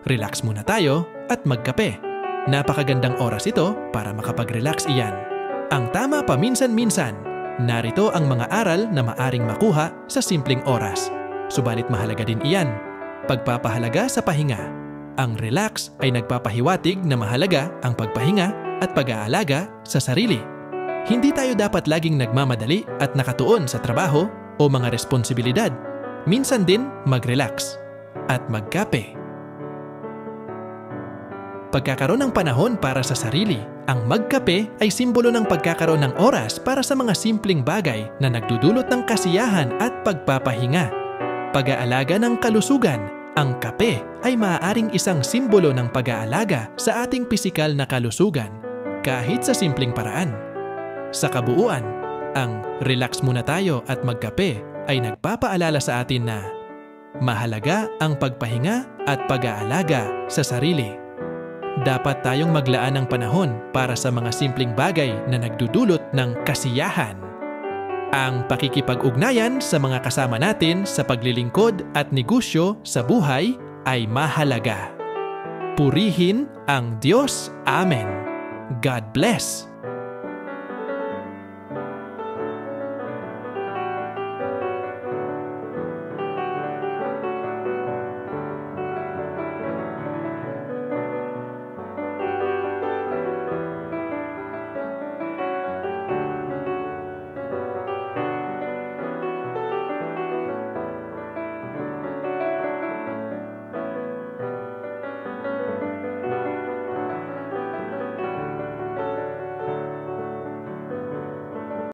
relax muna tayo at magkape. Napakagandang oras ito para makapag-relax iyan. Ang tama paminsan-minsan, narito ang mga aral na maaring makuha sa simpleng oras. Subalit mahalaga din iyan, pagpapahalaga sa pahinga. Ang relax ay nagpapahiwatig na mahalaga ang pagpahinga at pag-aalaga sa sarili. Hindi tayo dapat laging nagmamadali at nakatuon sa trabaho o mga responsibilidad. Minsan din mag-relax at magkape. Pagkakaroon ng panahon para sa sarili, ang magkape ay simbolo ng pagkakaroon ng oras para sa mga simpleng bagay na nagdudulot ng kasiyahan at pagpapahinga. Pag-aalaga ng kalusugan, ang kape ay maaaring isang simbolo ng pag-aalaga sa ating pisikal na kalusugan, kahit sa simpleng paraan. Sa kabuuan, ang relax muna tayo at magkape ay nagpapaalala sa atin na mahalaga ang pagpahinga at pag-aalaga sa sarili. Dapat tayong maglaan ng panahon para sa mga simpleng bagay na nagdudulot ng kasiyahan. Ang pakikipag-ugnayan sa mga kasama natin sa paglilingkod at negosyo sa buhay ay mahalaga. Purihin ang Diyos. Amen. God bless.